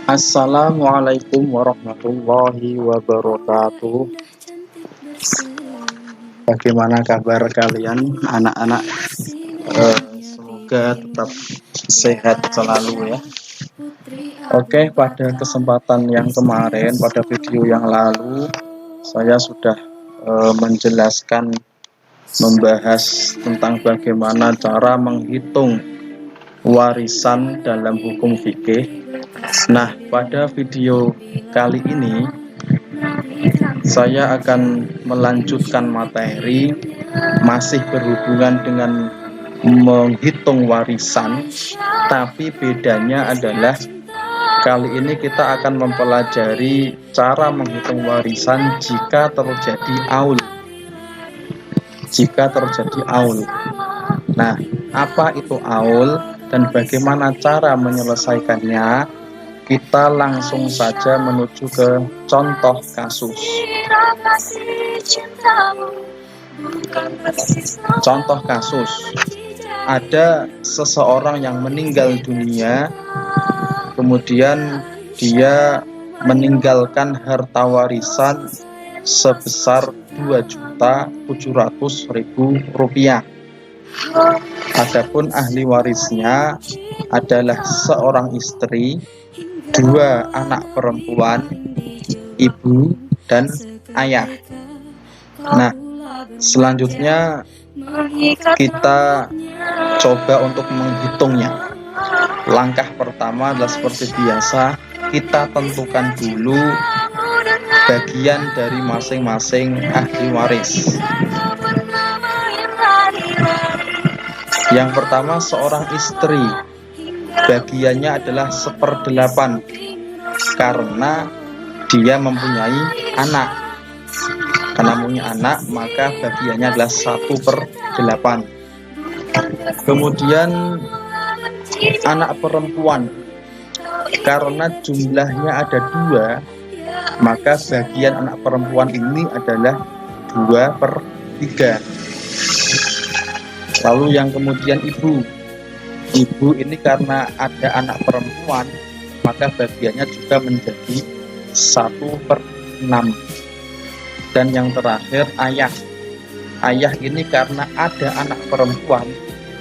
Assalamualaikum warahmatullahi wabarakatuh. Bagaimana kabar kalian, anak-anak? Semoga tetap sehat selalu ya. Oke, pada kesempatan yang kemarin, pada video yang lalu, saya sudah menjelaskan, membahas tentang bagaimana cara menghitung warisan dalam hukum fikih. Nah, pada video kali ini saya akan melanjutkan materi masih berhubungan dengan menghitung warisan, tapi bedanya adalah kali ini kita akan mempelajari cara menghitung warisan jika terjadi aul. Nah, apa itu aul dan bagaimana cara menyelesaikannya? Kita langsung saja menuju ke contoh kasus. Contoh kasus, ada seseorang yang meninggal dunia, kemudian dia meninggalkan harta warisan sebesar Rp2.700.000. Adapun ahli warisnya adalah seorang istri, 2 anak perempuan, ibu dan ayah. Nah, selanjutnya kita coba untuk menghitungnya. Langkah pertama adalah seperti biasa, kita tentukan dulu bagian dari masing-masing ahli waris. Yang pertama, seorang istri, bagiannya adalah 1/8 karena dia mempunyai anak. Karena punya anak, maka bagiannya adalah 1/8. Kemudian anak perempuan, karena jumlahnya ada 2, maka bagian anak perempuan ini adalah 2/3. Lalu yang kemudian ibu ini karena ada anak perempuan, maka bagiannya juga menjadi 1/6. Dan yang terakhir ayah ini karena ada anak perempuan,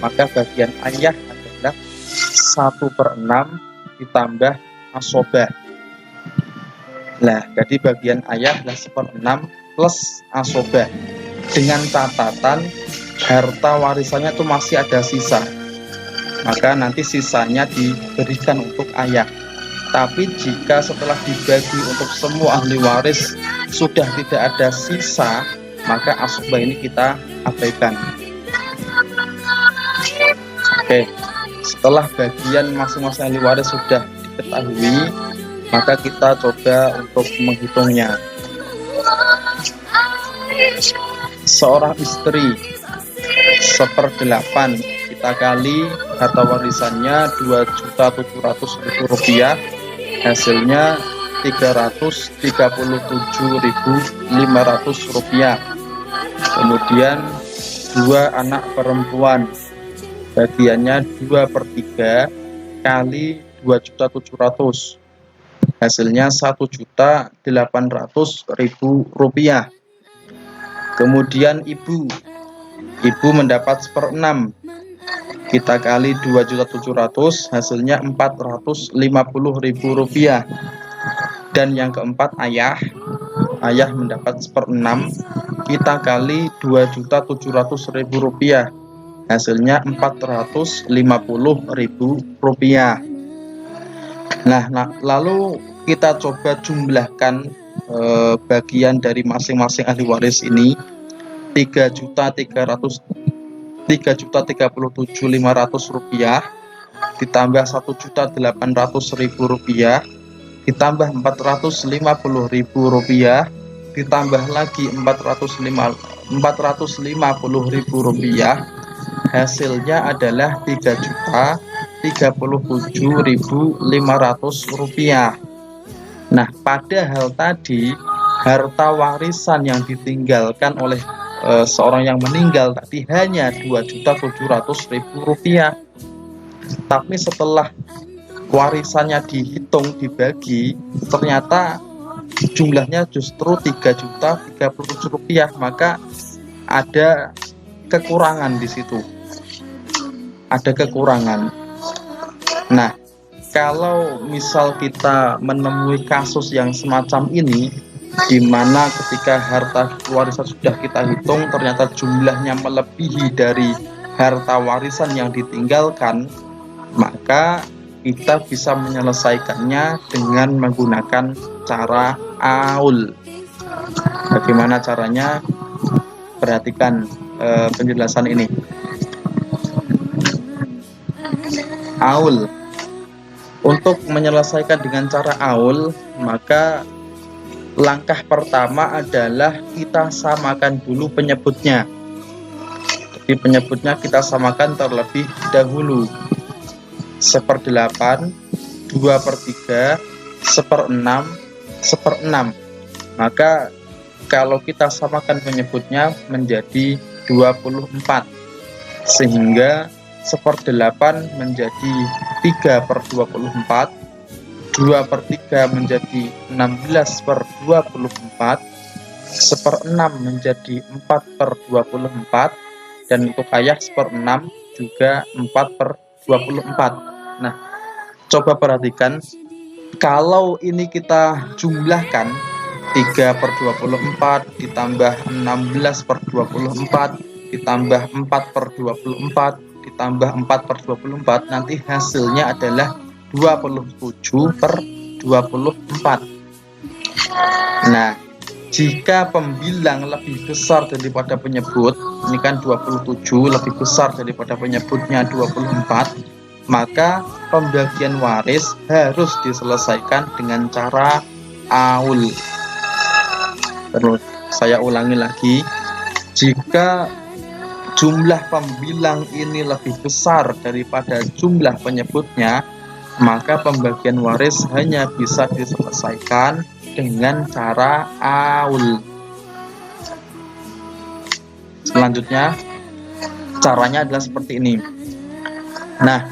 maka bagian ayah adalah 1/6 ditambah asobah. Nah, jadi bagian ayah adalah 1/6 plus asobah, dengan catatan harta warisannya itu masih ada sisa, maka nanti sisanya diberikan untuk ayah. Tapi jika setelah dibagi untuk semua ahli waris sudah tidak ada sisa, maka asobah ini kita abaikan. Oke, setelah bagian masing-masing ahli waris sudah diketahui, maka kita coba untuk menghitungnya. Seorang istri 1/8 kita kali harta warisannya Rp2.700.000, hasilnya Rp337.500. Kemudian 2 anak perempuan, bagiannya 2/3 kali 2.700.000, hasilnya Rp1.800.000. Kemudian ibu mendapat 1/6, kita kali 2.700.000, hasilnya Rp450.000. Dan yang keempat ayah mendapat 1/6, kita kali Rp2.700.000, hasilnya Rp450.000. Nah, lalu kita coba jumlahkan bagian dari masing-masing ahli waris ini. Rp3.037.500 ditambah Rp1.800.000 ditambah Rp450.000 ditambah lagi Rp450.000, hasilnya adalah Rp3.037.500. Nah, padahal tadi harta warisan yang ditinggalkan oleh seorang yang meninggal tadi hanya Rp2.700.000. Tapi setelah warisannya dihitung, dibagi, ternyata jumlahnya justru 3.037.000 rupiah, maka ada kekurangan di situ. Ada kekurangan. Nah, kalau misal kita menemui kasus yang semacam ini, di mana ketika harta warisan sudah kita hitung ternyata jumlahnya melebihi dari harta warisan yang ditinggalkan, maka kita bisa menyelesaikannya dengan menggunakan cara aul. Bagaimana caranya? Perhatikan penjelasan ini. Aul. Untuk menyelesaikan dengan cara aul, maka langkah pertama adalah kita samakan dulu penyebutnya. Jadi penyebutnya kita samakan terlebih dahulu. 1/8, 2/3, 1/6, 1/6. Maka kalau kita samakan penyebutnya menjadi 24, sehingga 1/8 menjadi 3/24, 2/3 menjadi 16/24, 1/6 menjadi 4/24, dan untuk ayah 1/6 juga 4/24. Nah, coba perhatikan, kalau ini kita jumlahkan 3/24 ditambah 16/24 ditambah 4/24 ditambah 4/24, nanti hasilnya adalah 27/24. Nah, jika pembilang lebih besar daripada penyebut, ini kan 27 lebih besar daripada penyebutnya 24, maka pembagian waris harus diselesaikan dengan cara aul. Terus saya ulangi lagi, jika jumlah pembilang ini lebih besar daripada jumlah penyebutnya, maka pembagian waris hanya bisa diselesaikan dengan cara aul. Selanjutnya, caranya adalah seperti ini. Nah,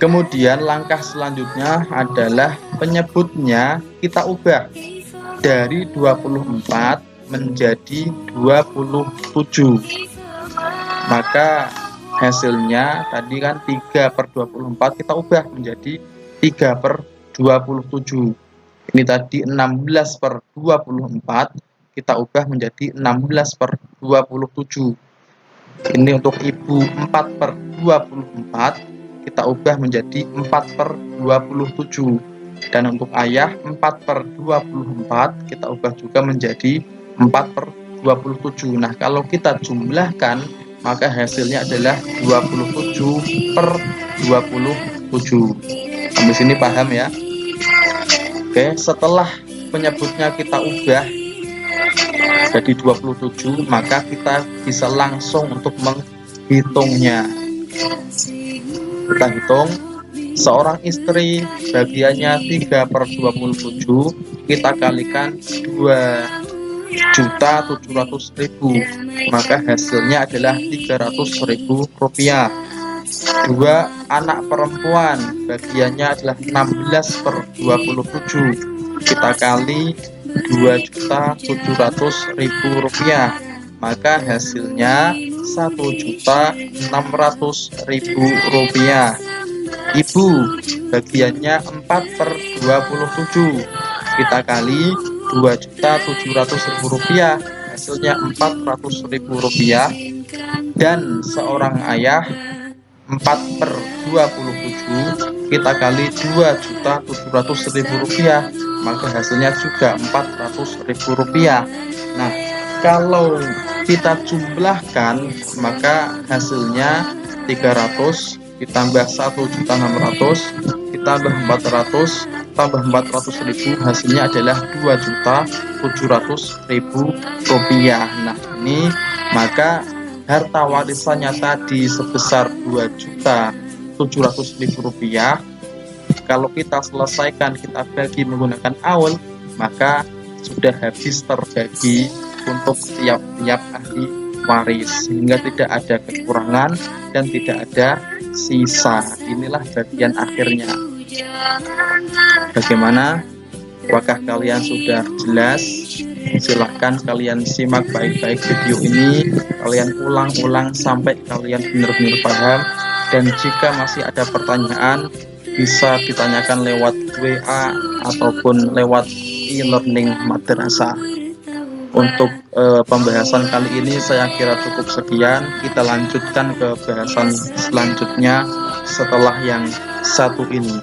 kemudian langkah selanjutnya adalah penyebutnya kita ubah dari 24 menjadi 27. Maka hasilnya tadi kan 3/24 kita ubah menjadi 3/27. Ini tadi 16/24 kita ubah menjadi 16/27. Ini untuk ibu 4/24 kita ubah menjadi 4/27. Dan untuk ayah 4/24 kita ubah juga menjadi 4/27. Nah, kalau kita jumlahkan, maka hasilnya adalah 27/27. Sampai sini paham ya? Oke, setelah penyebutnya kita ubah jadi 27, maka kita bisa langsung untuk menghitungnya. Kita hitung, seorang istri bagiannya 3/27, kita kalikan 2.700.000, maka hasilnya adalah 300.000 rupiah. 2 anak perempuan bagiannya adalah 16/27, kita kali 2.700.000 rupiah, maka hasilnya 1.600.000 rupiah. Ibu bagiannya 4/27, kita kali 2.700.000 rupiah, hasilnya 400.000 rupiah. Dan seorang ayah 4/27, kita kali 2.700.000 rupiah, maka hasilnya juga 400.000 rupiah. Nah, kalau kita jumlahkan, maka hasilnya 300 ditambah 1.600 ditambah 400 tambah 400.000, hasilnya adalah 2.700.000 rupiah. Nah, ini maka harta warisannya tadi sebesar 2.700.000 rupiah. Kalau kita selesaikan, kita bagi menggunakan aul, maka sudah habis terbagi untuk tiap-tiap ahli waris, sehingga tidak ada kekurangan dan tidak ada sisa. Inilah bagian akhirnya. Bagaimana? Apakah kalian sudah jelas? Silahkan kalian simak baik-baik video ini, kalian ulang-ulang sampai kalian benar-benar paham. Dan jika masih ada pertanyaan, bisa ditanyakan lewat WA ataupun lewat e-learning madrasah. Untuk pembahasan kali ini saya kira cukup sekian. Kita lanjutkan ke bahasan selanjutnya setelah yang satu ini.